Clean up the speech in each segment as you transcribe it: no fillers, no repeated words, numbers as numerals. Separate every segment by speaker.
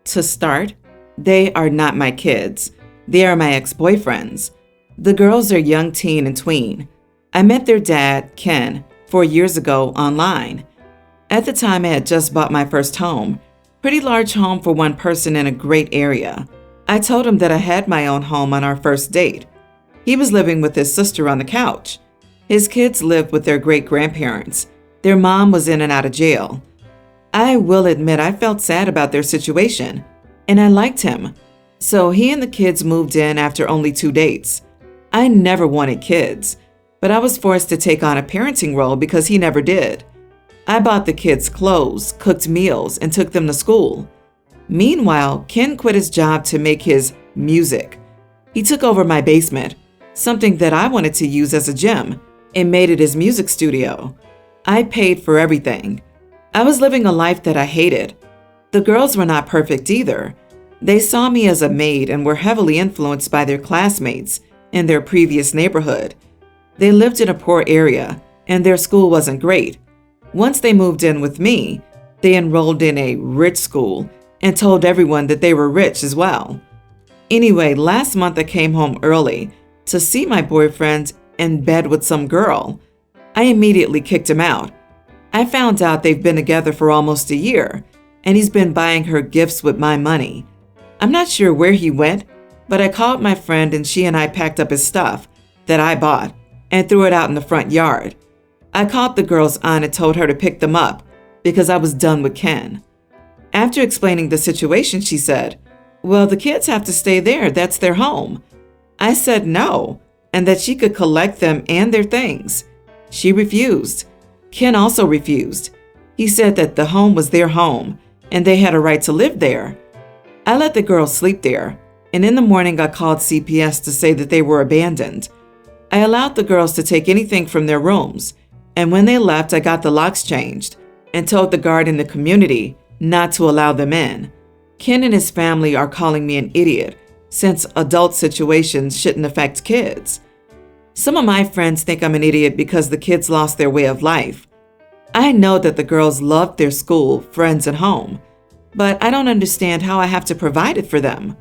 Speaker 1: To start, they are not my kids. They are my ex-boyfriends. The girls are young teen and tween. I met their dad, Ken, 4 years ago online. At the time, I had just bought my first home. Pretty large home for one person in a great area. I told him that I had my own home on our first date. He was living with his sister on the couch. His kids lived with their great-grandparents. Their mom was in and out of jail. I will admit I felt sad about their situation, and I liked him. So he and the kids moved in after only 2 dates. I never wanted kids, but I was forced to take on a parenting role because he never did. I bought the kids clothes, cooked meals, and took them to school. Meanwhile, Ken quit his job to make his music. He took over my basement, something that I wanted to use as a gym, and made it his music studio. I paid for everything. I was living a life that I hated. The girls were not perfect either. They saw me as a maid and were heavily influenced by their classmates in their previous neighborhood. They lived in a poor area, and their school wasn't great. Once they moved in with me, they enrolled in a rich school and told everyone that they were rich as well. Anyway, last month I came home early to see my boyfriend in bed with some girl. I immediately kicked him out. I found out they've been together for almost a year, and he's been buying her gifts with my money. I'm not sure where he went, but I called my friend and she and I packed up his stuff that I bought and threw it out in the front yard. I called the girl's aunt and told her to pick them up because I was done with Ken. After explaining the situation, she said, "Well, the kids have to stay there. That's their home." I said no, and that she could collect them and their things. She refused. Ken also refused. He said that the home was their home and they had a right to live there. I let the girls sleep there, and in the morning I called CPS to say that they were abandoned. I allowed the girls to take anything from their rooms, and when they left, I got the locks changed and told the guard in the community not to allow them in. Ken and his family are calling me an idiot since adult situations shouldn't affect kids. Some of my friends think I'm an idiot because the kids lost their way of life. I know that the girls loved their school, friends, and home, but I don't understand how I have to provide it for them.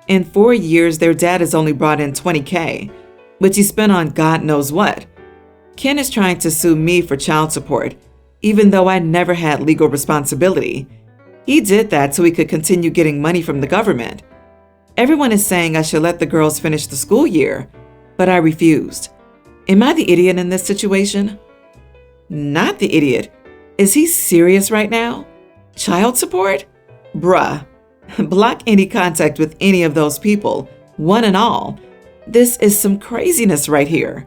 Speaker 1: In 4 years, their dad has only brought in $20K, which he spent on God knows what. Ken is trying to sue me for child support, even though I never had legal responsibility. He did that so he could continue getting money from the government. Everyone is saying I should let the girls finish the school year, but I refused. Am I the idiot in this situation? Not the idiot. Is he serious right now? Child support? Bruh. Block any contact with any of those people, one and all. This is some craziness right here.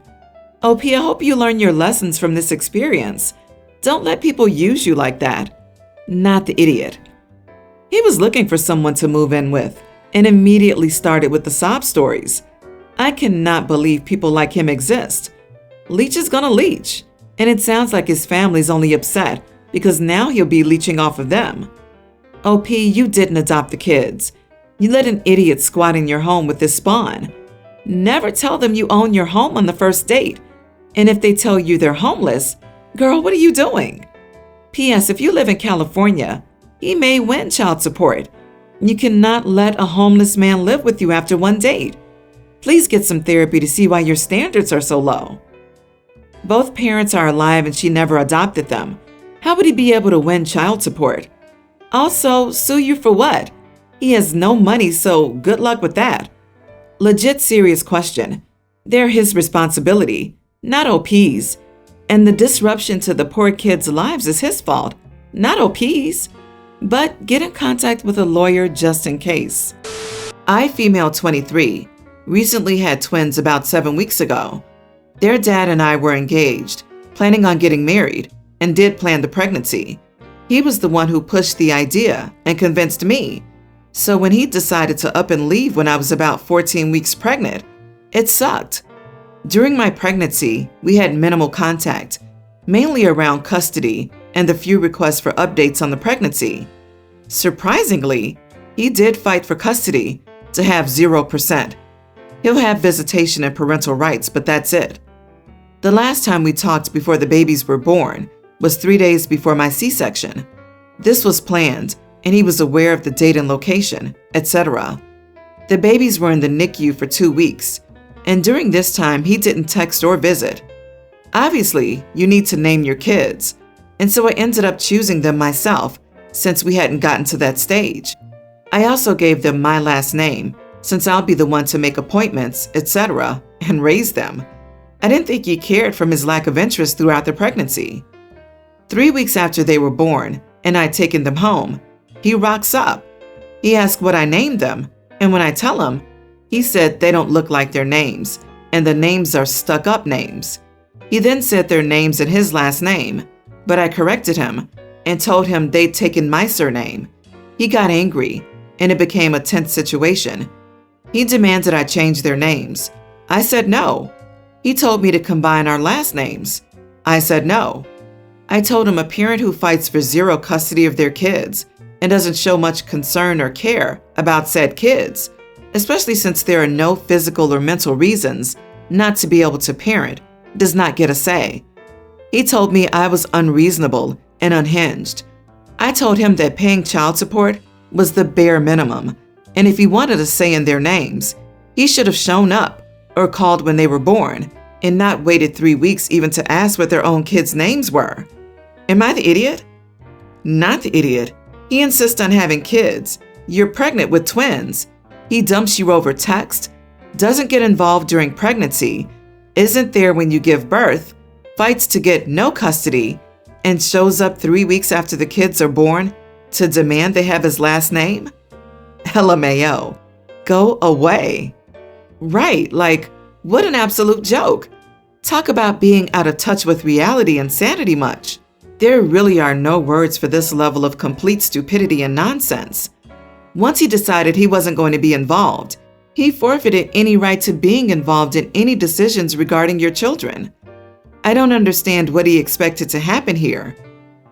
Speaker 1: OP, I hope you learn your lessons from this experience. Don't let people use you like that. Not the idiot. He was looking for someone to move in with and immediately started with the sob stories. I cannot believe people like him exist. Leech is gonna leech, and it sounds like his family's only upset because now he'll be leeching off of them. OP, you didn't adopt the kids. You let an idiot squat in your home with his spawn. Never tell them you own your home on the first date. And if they tell you they're homeless, girl, what are you doing? P.S. If you live in California, he may win child support. You cannot let a homeless man live with you after one date. Please get some therapy to see why your standards are so low. Both parents are alive and she never adopted them. How would he be able to win child support? Also, sue you for what? He has no money, so good luck with that. Legit serious question. They're his responsibility, not OP's. And the disruption to the poor kids' lives is his fault, not OP's. But get in contact with a lawyer just in case. I, female 23, recently had twins about 7 weeks ago. Their dad and I were engaged, planning on getting married, and did plan the pregnancy. He was the one who pushed the idea and convinced me. So when he decided to up and leave when I was about 14 weeks pregnant, it sucked. During my pregnancy, we had minimal contact, mainly around custody and the few requests for updates on the pregnancy. Surprisingly, he did fight for custody to have 0%. He'll have visitation and parental rights, but that's it. The last time we talked before the babies were born was 3 days before my C-section. This was planned, and he was aware of the date and location, etc. The babies were in the NICU for 2 weeks, and during this time, he didn't text or visit. Obviously, you need to name your kids, and so I ended up choosing them myself since we hadn't gotten to that stage. I also gave them my last name, since I'll be the one to make appointments, etc., and raise them. I didn't think he cared from his lack of interest throughout the pregnancy. 3 weeks after they were born, and I'd taken them home, he rocks up. He asked what I named them, and when I tell him, he said they don't look like their names, and the names are stuck-up names. He then said their names and his last name, but I corrected him and told him they'd taken my surname. He got angry, and it became a tense situation. He demanded I change their names. I said no. He told me to combine our last names. I said no. I told him a parent who fights for zero custody of their kids and doesn't show much concern or care about said kids, especially since there are no physical or mental reasons not to be able to parent, does not get a say. He told me I was unreasonable and unhinged. I told him that paying child support was the bare minimum, and if he wanted a say in their names, he should have shown up or called when they were born and not waited 3 weeks even to ask what their own kids' names were. Am I the idiot? Not the idiot. He insists on having kids. You're pregnant with twins. He dumps you over text, doesn't get involved during pregnancy, isn't there when you give birth, fights to get no custody, and shows up 3 weeks after the kids are born to demand they have his last name? LMAO. Go away. Right, like, what an absolute joke. Talk about being out of touch with reality and sanity much. There really are no words for this level of complete stupidity and nonsense. Once he decided he wasn't going to be involved, he forfeited any right to being involved in any decisions regarding your children. I don't understand what he expected to happen here.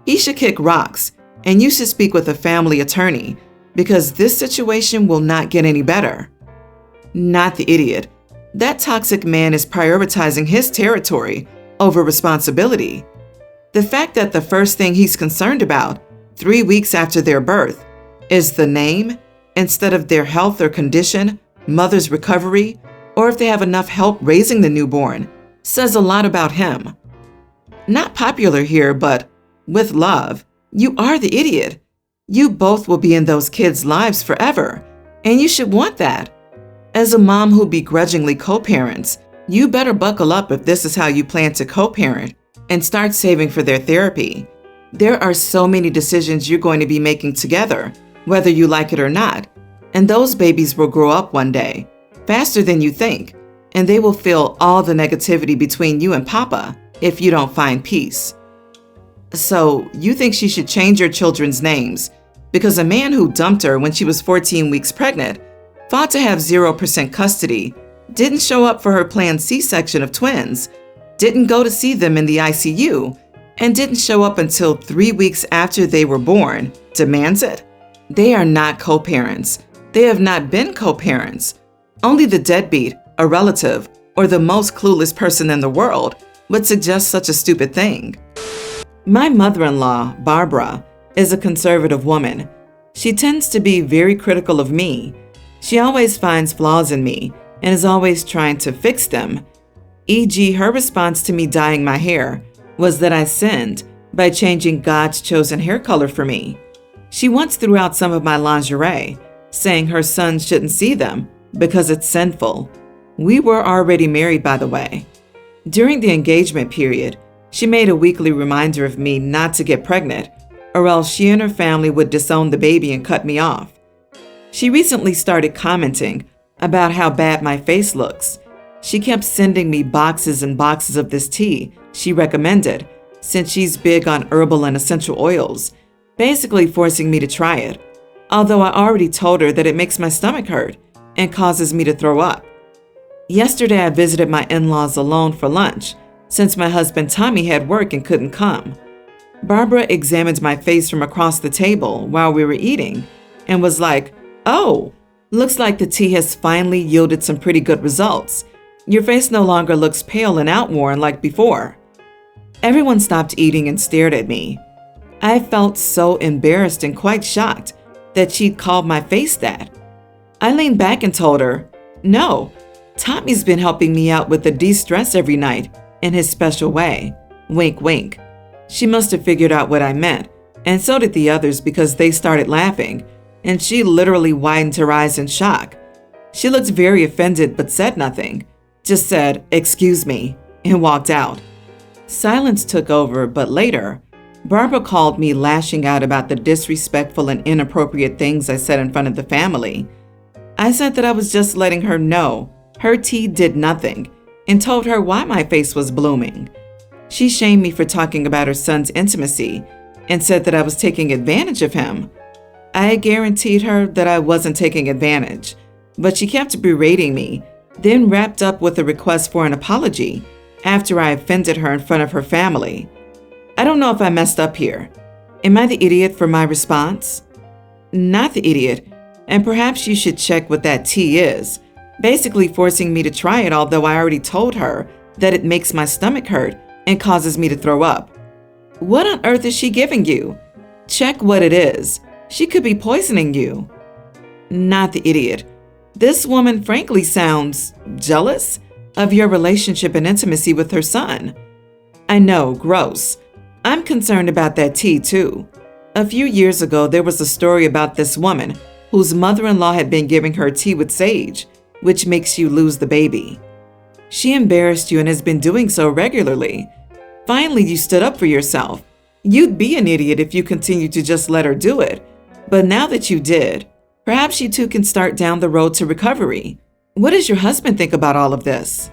Speaker 1: He should kick rocks, and you should speak with a family attorney, because this situation will not get any better. Not the idiot. That toxic man is prioritizing his territory over responsibility. The fact that the first thing he's concerned about, 3 weeks after their birth, is the name instead of their health or condition, mother's recovery, or if they have enough help raising the newborn, says a lot about him. Not popular here, but with love, you are the idiot. You both will be in those kids' lives forever, and you should want that. As a mom who begrudgingly co-parents, you better buckle up if this is how you plan to co-parent and start saving for their therapy. There are so many decisions you're going to be making together, whether you like it or not, and those babies will grow up one day, faster than you think, and they will feel all the negativity between you and Papa if you don't find peace. So, you think she should change your children's names because a man who dumped her when she was 14 weeks pregnant, fought to have 0% custody, didn't show up for her planned C-section of twins, didn't go to see them in the ICU, and didn't show up until 3 weeks after they were born, demands it? They are not co-parents. They have not been co-parents. Only the deadbeat, a relative, or the most clueless person in the world would suggest such a stupid thing. My mother-in-law, Barbara, is a conservative woman. She tends to be very critical of me. She always finds flaws in me and is always trying to fix them. E.g., her response to me dyeing my hair was that I sinned by changing God's chosen hair color for me. She once threw out some of my lingerie, saying her son shouldn't see them because it's sinful. We were already married, by the way. During the engagement period, she made a weekly reminder of me not to get pregnant, or else she and her family would disown the baby and cut me off. She recently started commenting about how bad my face looks. She kept sending me boxes and boxes of this tea she recommended, since she's big on herbal and essential oils, basically forcing me to try it, although I already told her that it makes my stomach hurt and causes me to throw up. Yesterday, I visited my in-laws alone for lunch, since my husband Tommy had work and couldn't come. Barbara examined my face from across the table while we were eating and was like, "Oh, looks like the tea has finally yielded some pretty good results. Your face no longer looks pale and outworn like before." Everyone stopped eating and stared at me. I felt so embarrassed and quite shocked that she'd called my face that. I leaned back and told her, "No, Tommy's been helping me out with the de-stress every night in his special way." Wink, wink. She must have figured out what I meant, and so did the others because they started laughing, and she literally widened her eyes in shock. She looked very offended but said nothing, just said, "Excuse me," and walked out. Silence took over, but later, Barbara called me lashing out about the disrespectful and inappropriate things I said in front of the family. I said that I was just letting her know her tea did nothing and told her why my face was blooming. She shamed me for talking about her son's intimacy and said that I was taking advantage of him. I guaranteed her that I wasn't taking advantage, but she kept berating me, then wrapped up with a request for an apology after I offended her in front of her family. I don't know if I messed up here. Am I the idiot for my response? Not the idiot, and perhaps you should check what that tea is, basically forcing me to try it, although I already told her that it makes my stomach hurt and causes me to throw up. What on earth is she giving you? Check what it is. She could be poisoning you. Not the idiot. This woman frankly sounds jealous of your relationship and intimacy with her son. I know, gross. I'm concerned about that tea too. A few years ago, there was a story about this woman whose mother-in-law had been giving her tea with sage, which makes you lose the baby. She embarrassed you and has been doing so regularly. Finally, you stood up for yourself. You'd be an idiot if you continued to just let her do it. But now that you did, perhaps you two can start down the road to recovery. What does your husband think about all of this?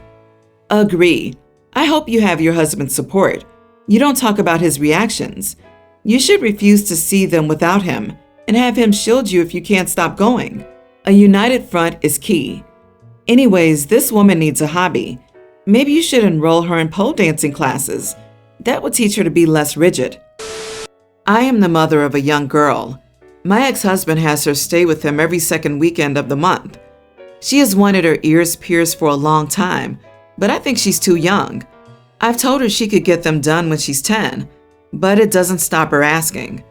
Speaker 1: Agree. I hope you have your husband's support. You don't talk about his reactions. You should refuse to see them without him and have him shield you if you can't stop going. A united front is key. Anyways, this woman needs a hobby. Maybe you should enroll her in pole dancing classes. That would teach her to be less rigid. I am the mother of a young girl. My ex-husband has her stay with him every second weekend of the month. She has wanted her ears pierced for a long time, but I think she's too young. I've told her she could get them done when she's 10, but it doesn't stop her asking.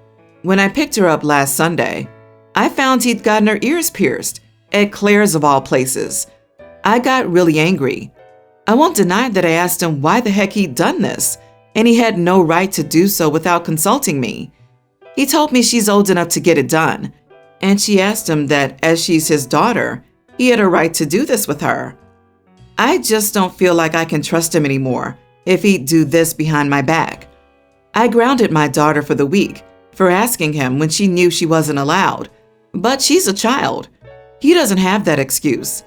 Speaker 1: When I picked her up last Sunday, I found he'd gotten her ears pierced, at Claire's of all places. I got really angry. I won't deny that I asked him why the heck he'd done this, and he had no right to do so without consulting me. He told me she's old enough to get it done, and she asked him that as she's his daughter, he had a right to do this with her. I just don't feel like I can trust him anymore if he'd do this behind my back. I grounded my daughter for the week for asking him when she knew she wasn't allowed, but she's a child. He doesn't have that excuse.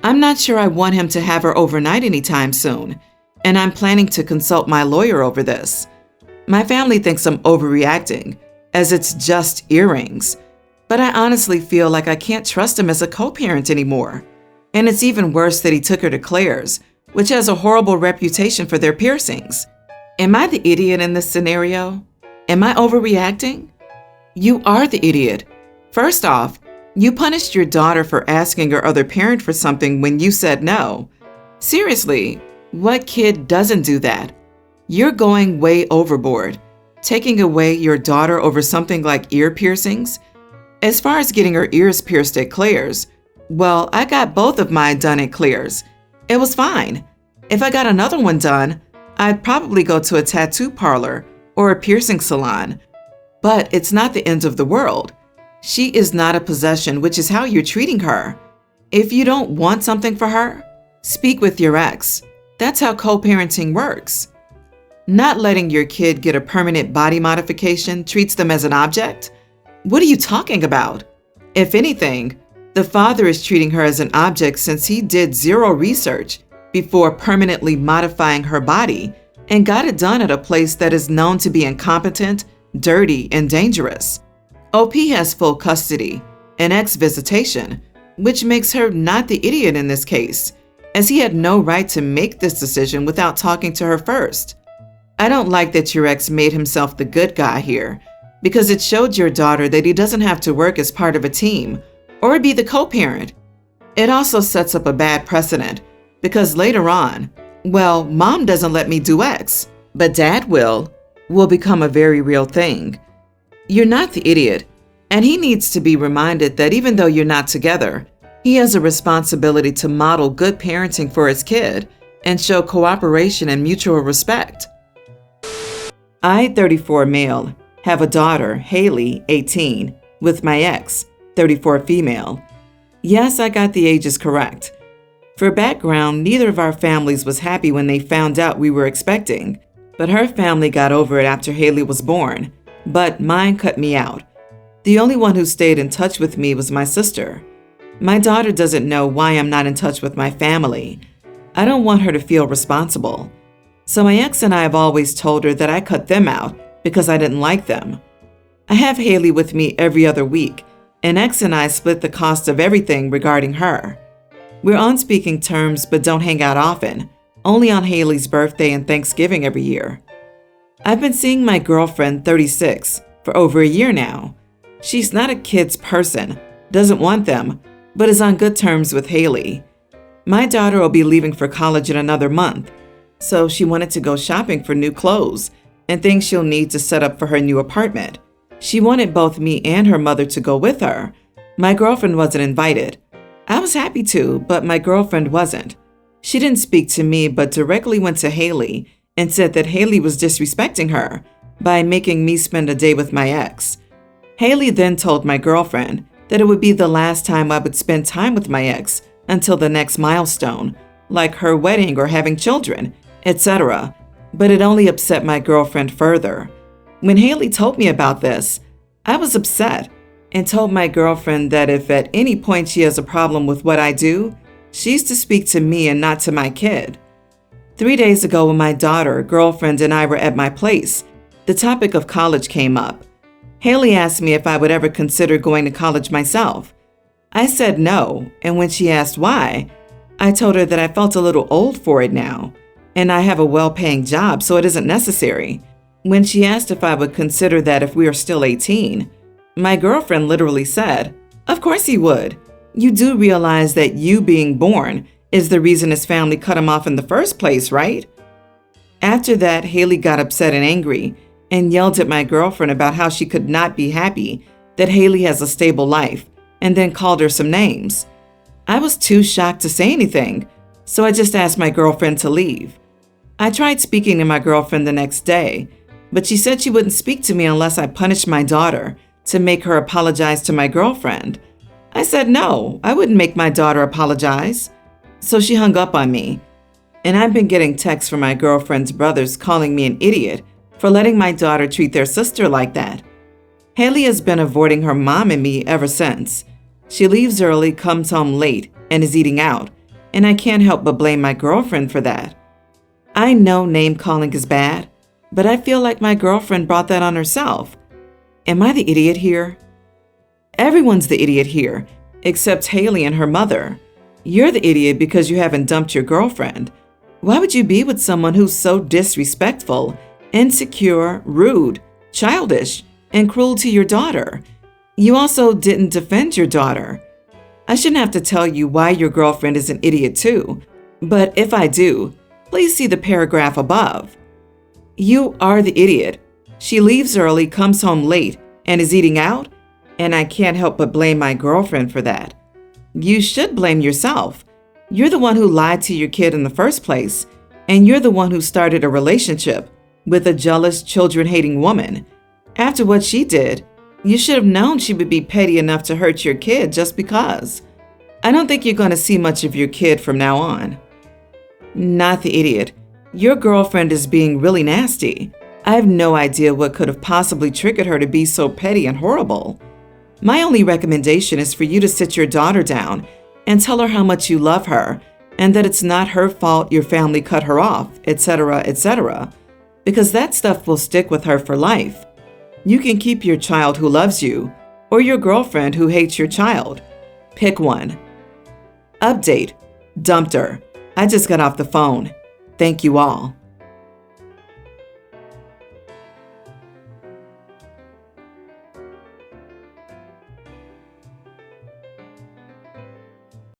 Speaker 1: I'm not sure I want him to have her overnight anytime soon, and I'm planning to consult my lawyer over this. My family thinks I'm overreacting, as it's just earrings, but I honestly feel like I can't trust him as a co-parent anymore. And it's even worse that he took her to Claire's, which has a horrible reputation for their piercings. Am I the idiot in this scenario? Am I overreacting? You are the idiot. First off, you punished your daughter for asking her other parent for something when you said no. Seriously, what kid doesn't do that? You're going way overboard, taking away your daughter over something like ear piercings. As far as getting her ears pierced at Claire's, well, I got both of mine done at Claire's. It was fine. If I got another one done, I'd probably go to a tattoo parlor or a piercing salon. But it's not the end of the world. She is not a possession, which is how you're treating her. If you don't want something for her, speak with your ex. That's how co-parenting works. Not letting your kid get a permanent body modification treats them as an object? What are you talking about? If anything, the father is treating her as an object since he did zero research before permanently modifying her body and got it done at a place that is known to be incompetent, dirty, and dangerous. OP has full custody and ex-visitation, which makes her not the idiot in this case, as he had no right to make this decision without talking to her first. I don't like that your ex made himself the good guy here, because it showed your daughter that he doesn't have to work as part of a team or be the co-parent. It also sets up a bad precedent, because later on, well, mom doesn't let me do X, but dad will become a very real thing. You're not the idiot. And he needs to be reminded that even though you're not together, he has a responsibility to model good parenting for his kid and show cooperation and mutual respect. I, 34 male, have a daughter, Haley, 18, with my ex, 34 female. Yes, I got the ages correct. For background, neither of our families was happy when they found out we were expecting, but her family got over it after Haley was born, but mine cut me out. The only one who stayed in touch with me was my sister. My daughter doesn't know why I'm not in touch with my family. I don't want her to feel responsible. So my ex and I have always told her that I cut them out because I didn't like them. I have Haley with me every other week, and ex and I split the cost of everything regarding her. We're on speaking terms but don't hang out often, only on Haley's birthday and Thanksgiving every year. I've been seeing my girlfriend, 36, for over a year now. She's not a kid's person, doesn't want them, but is on good terms with Haley. My daughter will be leaving for college in another month, so she wanted to go shopping for new clothes and things she'll need to set up for her new apartment. She wanted both me and her mother to go with her. My girlfriend wasn't invited. I was happy to, but my girlfriend wasn't. She didn't speak to me, but directly went to Haley and said that Haley was disrespecting her by making me spend a day with my ex. Haley then told my girlfriend that it would be the last time I would spend time with my ex until the next milestone, like her wedding or having children, etc. But it only upset my girlfriend further. When Haley told me about this, I was upset and told my girlfriend that if at any point she has a problem with what I do, she's to speak to me and not to my kid. 3 days ago when my daughter, girlfriend, and I were at my place, the topic of college came up. Haley asked me if I would ever consider going to college myself. I said no, and when she asked why, I told her that I felt a little old for it now, and I have a well-paying job, so it isn't necessary. When she asked if I would consider that if we are still 18, my girlfriend literally said, "Of course he would. You do realize that you being born is the reason his family cut him off in the first place, right?" After that, Haley got upset and angry and yelled at my girlfriend about how she could not be happy that Haley has a stable life, and then called her some names. I was too shocked to say anything, so I just asked my girlfriend to leave. I tried speaking to my girlfriend the next day, but she said she wouldn't speak to me unless I punished my daughter to make her apologize to my girlfriend. I said no, I wouldn't make my daughter apologize. So she hung up on me. And I've been getting texts from my girlfriend's brothers calling me an idiot for letting my daughter treat their sister like that. Haley has been avoiding her mom and me ever since. She leaves early, comes home late, and is eating out, and I can't help but blame my girlfriend for that. I know name-calling is bad, but I feel like my girlfriend brought that on herself. Am I the idiot here? Everyone's the idiot here, except Haley and her mother. You're the idiot because you haven't dumped your girlfriend. Why would you be with someone who's so disrespectful, insecure, rude, childish, and cruel to your daughter? You also didn't defend your daughter. I shouldn't have to tell you why your girlfriend is an idiot too, but if I do, please see the paragraph above. You are the idiot. She leaves early, comes home late, and is eating out, and I can't help but blame my girlfriend for that. You should blame yourself. You're the one who lied to your kid in the first place, and you're the one who started a relationship with a jealous, children-hating woman. After what she did, you should have known she would be petty enough to hurt your kid just because. I don't think you're going to see much of your kid from now on. Not the idiot. Your girlfriend is being really nasty. I have no idea what could have possibly triggered her to be so petty and horrible. My only recommendation is for you to sit your daughter down and tell her how much you love her and that it's not her fault your family cut her off, etc., etc., because that stuff will stick with her for life. You can keep your child who loves you or your girlfriend who hates your child. Pick one. Update. Dumped her. I just got off the phone. Thank you all.